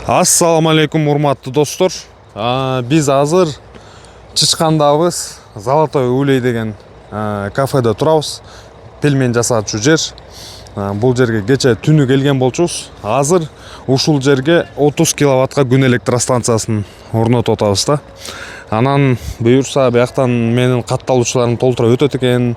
Ассаламу алейкум, урматтуу достор. Биз азыр Чычкандабыз, Золотой улей деген кафеде турабыз. Пельмен жасаачу жер. Бул жерге кече түнү келген болчубуз. Азыр ушул жерге 30 киловаттка күн электростанциясын орнотуп атабыз да. Анан буюрса бияктан менин катталуучуларым толтура өтөт экен,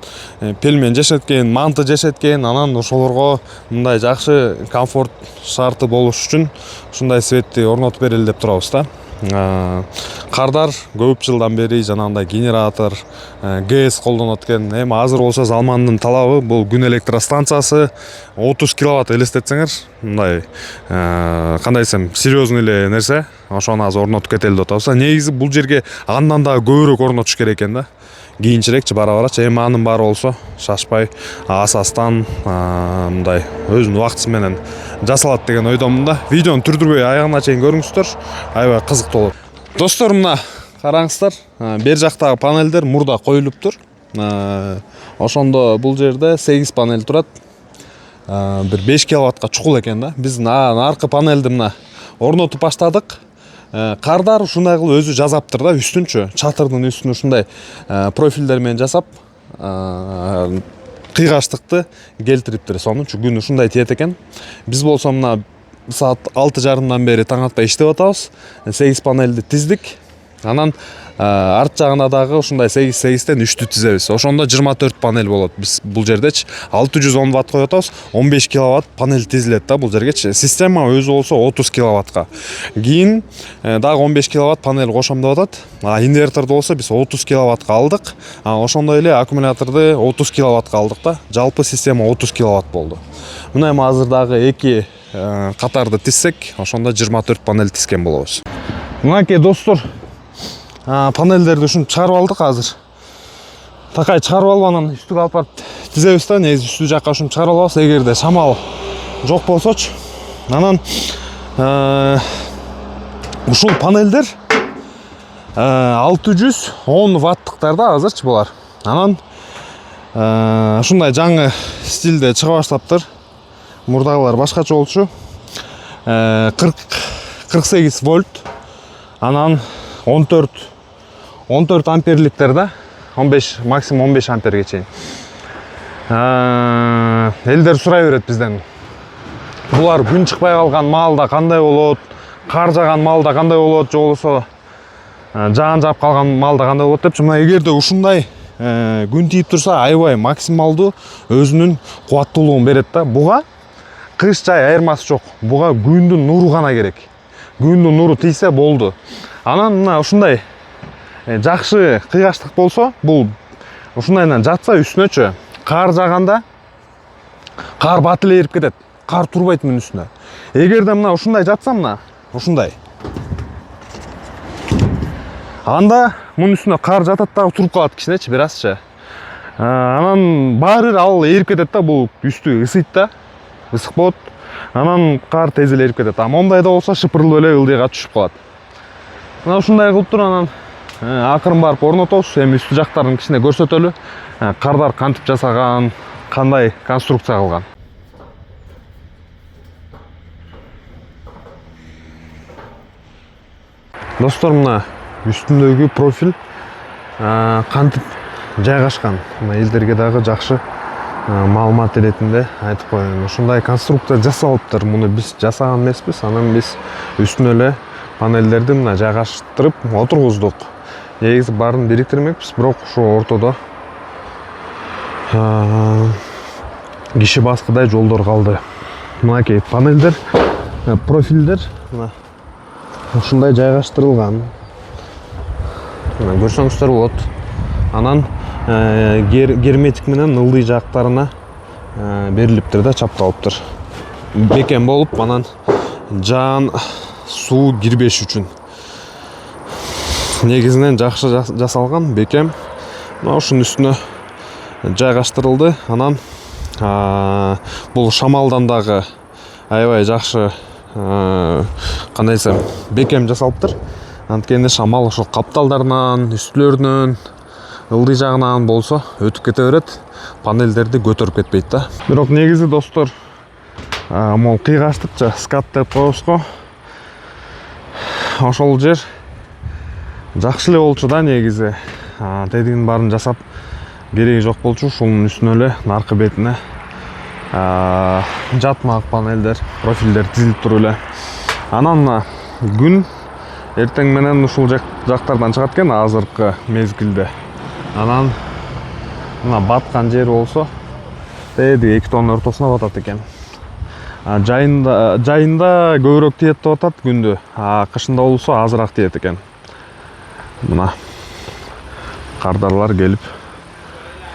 пельмен жешет экен, манты жешет экен. Анан ошолорго мындай жакшы комфорт шарты болуш үчүн ушундай светти орнотуп берели деп турабыз да. Кардар көп жылдан бери жанагындай генератор, ГЭС колдонот экен. Эми азыр болсо замандын талабы бул күн электростанциясы 30 киловатт элестетсеңер, мындай кандай десем, серьезный эле нерсе. Ошону азыр орнотуп кетели деп атабыз. Негизи бул жерге андан да көбүрөөк орнотуш керек экен да. Кийинчерээкчи бара-барачы. Эми анын баары болсо шашпай, асастан мындай өзүнүн убактысы менен жасалат деген ойдомун да. Видеону түрдүрбөй аягына чейин көрүңүздөр. Аябай кызыктуу болот. Достор, мына караңыздар. Бер жактагы панелдер мурда коюлуптур. Ошондо бул жерде 8 панель турат. Бир 5 киловаттка чукул экен да. Биз аркы панелди мына орнотуп баштадык. Кардар ушундай кылып өзү жазаптыр да, үстүнчү, чатырдын үстүн ушундай профилдер менен жасап, кыйгаштыкты келтириптир. Сонучу күн ушундай тиет экен. Биз болсо мына саат 6:30 бери таң атпай иштеп атабыз. 8 панелди тиздик. Анан арт жагына дагы ушундай 8-8тен 3-тү тизебиз. Ошондо 24 панель болот. Биз бул жердечи 610 ватт коюп атабыз. 15 киловатт панель тизилет да бул жергечи. Система өзү болсо 30 киловаттка. Кийин дагы 15 киловатт панель кошом деп атат. Инверторду болсо биз 30 киловаттка алдык. Ошондой эле аккумуляторду 30 киловаттка алдык да. Жалпы система 30 киловатт болду. Мына эми азыр дагы 2 катарды тизсек, ошондо 24 панель тизген болобуз. Мынакей достор, панелдерди ушинтип чыгарып алдык азыр. Такай чыгарып алып анан үстүгө алып барып тизебиз да. Негизи үстү жакка ушинтип чыгарып алабыз. Эгерде шамал жок болсочу. Анан ушул панелдер 610 ваттыктар да азырчы булар. Анан ушундай жаңы стилде чыга баштаптыр. Мурдагылар башкача болчу. 48 вольт. Анан 14 амперликтер да. 15 максимум 15 амперге чейин. Элдер сурай берет бизден. Булар күн чыкпай калган маалда кандай болот? Кар жаган маалда кандай болот? Же болбосо жаан жаап калган маалда кандай болот депчи. Мына эгерде ушундай күн тийип турса, аябай максималдуу өзүнүн кубаттуулугун берет да. Буга кыш жай айырмасы жок. Буга күндүн нуру гана керек. Күндүн нуру тийсе болду. Анан мына ушундай жакшы кыйгаштык болсо, бул ушундайдан жатса үстүнөчү, кар жаганда кар бат эле эрип кетет. Кар турбайт мунун үстүнө. Эгерде мына ушундай жатса, мына ушундай, анда мунун үстүнө кар жатат дагы туруп калат кичинечи, бир азчы. Анан баары ал эрип кетет да, бул үстү ысыйт да, ысык болот. Анан кар тез эле эрип кетет. Мондайда болсо шыпырылып эле ылдыйга түшүп калат. Мына ушундай кылып туруп анан акырын барып орнотобуз. Эми үстү жактарын кичине көрсөтөлү. Кардар кантип жасаган, кандай конструкция кылган. Достор, мына үстүндөгү профиль кантип жайгашкан. Мына элдерге дагы жакшы маалымат иретинде айтып коеюн. Ушундай конструкция жасалыптыр. Муну биз жасаган эмеспиз. Анан биз үстүнө эле панелдерди мына жайгаштырып отургуздук. Негизи баарын бириктирмекпиз, бирок ушу ортодо киши баскыдай жолдор калды. Мынакей панелдер, профилдер мына ушундай жайгаштырылган. Мына көрсөңүздөр болот. Анан герметик менен ылдый жактарына берилиптир да, чапталыптыр. Бекем болуп, анан жаан суу кирбеш үчүн. Негизинен жакшы жасалган, бекем. Мына ушунун үстүнө жайгаштырылды. Анан бул шамалдан дагы аябай жакшы, кандай десем, бекем жасалыптыр. Анткени шамал ошол капталдарынан, үстүлөрүнөн, ылдый жагынан болсо өтүп кете берет. Панелдерди көтөрүп кетпейт да. Бирок негизи достор, мол кыйгаштыкча скат деп коебуз го. ошол жер жакшы эле болчу да негизи. Тетигин баарын жасап кереги жок болчу. Ушунун үстүнө эле наркы бетине жатмак панелдер, профилдер тизилип туруп эле. Анан күн эртең менен ушул жактардан чыгат экен азыркы мезгилде. Анан мына баткан жер болсо тээди эки тоонун ортосуна батат экен. Жайында көбүрөөк тиет деп атат күндү. Кышында болсо азыраак тиет экен. Мына кардарлар келип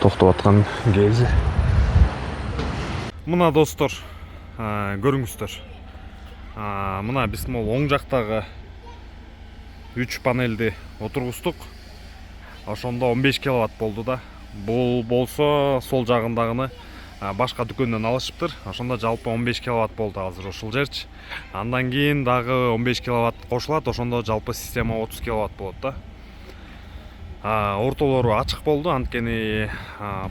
токтоп аткан кези. Мына достор, көрүңүздөр. Мына биз оң жактагы 3 панелди отургуздук. Ошондо 15 киловатт болду да. Бул болсо сол жагындагыны башка дүкөндөн алышыптыр. Ошондо жалпы 15 киловатт болду азыр ушул жерчи. Андан кийин дагы 15 киловатт кошулат. Ошондо жалпы система 30 киловатт болот да. Ортолору ачык болду, анткени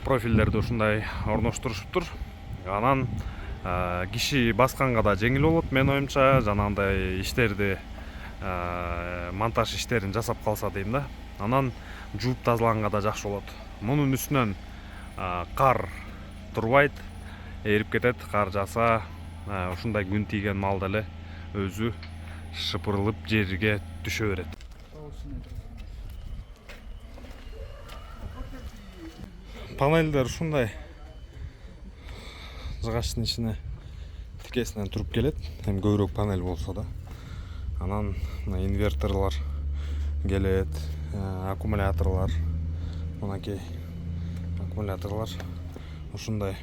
профилдерди ушундай орноштурушуптур. Анан киши басканга да жеңил болот, мен оюмча, жанагындай иштерди, монтаж иштерин жасап калса дейм да. Анан жууп тазалаганга да жакшы болот. Мунун үстүнөн кар турбайт, эрип кетет. Кар жаса, ушундай күн тийген маалда эле өзү шыпырылып жерге түшө берет. Панелдер ушундай жыгачтын ичине тикесинен туруп келет. Эми көбүрөөк панель болсо да. Анан инверторлор келет, аккумуляторлор, мынакей аккумуляторлор ушундай.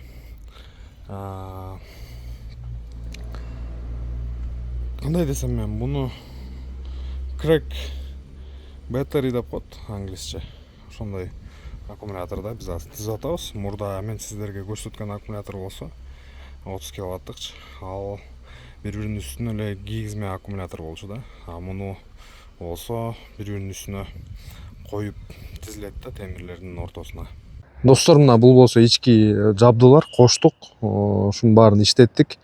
Кандай десем мен, буну crack battery деп коет англисче. Ошондой аккумулятор да биз азыр тизип атабыз. Мурда мен сиздерге көрсөткөн аккумулятор болсо 30 киловаттыкчы. Ал бири-биринин үстүнө эле кийгизме аккумулятор болчу да. Муну болсо бири-биринин үстүнө коюп тизилет да темирлердин ортосуна. Достор, мына бул болсо ички жабдуулар коштук. Ушунун баарын иштеттик.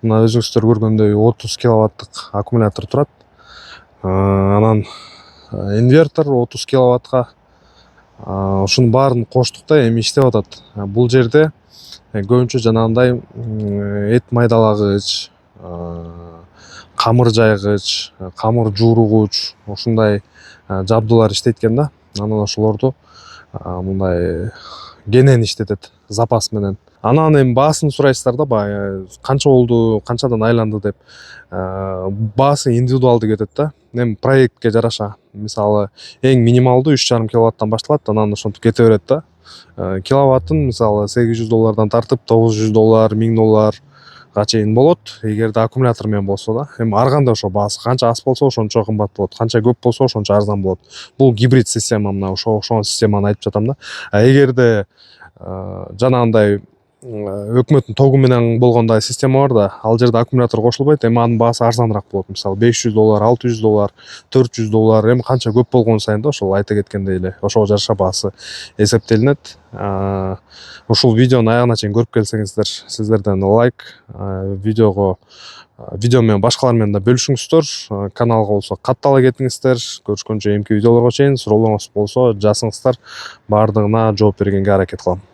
Мына өзүңүздөр көргөндөй 30 киловаттык аккумулятор турат. Анан инвертор 30 киловаттка. Ушунун баарын коштук да, эми иштеп атат. Бул жерде көбүнчө жанагындай эт майдалагыч, камыр жайгыч, камыр жууругуч, ушундай жабдуулар иштейт экен да. Анан ошолорду мындай кенен иштетет, запас менен. Анан эми баасын сурайсыздар да, баягы канча болду, канчадан айланды деп. Баасы индивидуалдуу кетет да. Эми проектке жараша, мисалы эң минималдуу 3,5 киловаттан башталат, анан ошентип кете берет да. Киловаттын мисалы $800 тартып $900, $1000 чейин болот, эгерде аккумулятор менен болсо да. Эми ар кандай ошо баасы канча аз болсо ошончо кымбат болот, канча көп болсо ошончо арзан болот. Бул гибрид система, мына ошол системаны айтып жатам да. Эгерде жанагындай өкмөттүн тогу менен болгондой система бар да, ал жерде аккумулятор кошулбайт, эми анын баасы арзаныраак болот. Мисалы $500, $600, $400, эми канча көп болгон сайын да ошол айта кеткендей эле ошого жараша баасы эсептелинет. Ушул видеонун аягына чейин көрүп келсеңиздер, сиздерден лайк, видео менен башкалар менен да бөлүшүңүздөр, каналга болсо каттала кетиңиздер. Көрүшкөнчө эмки видеолорго чейин, суроолоруңуз болсо жазсаңыздар, баардыгына жооп бергенге аракет кылам.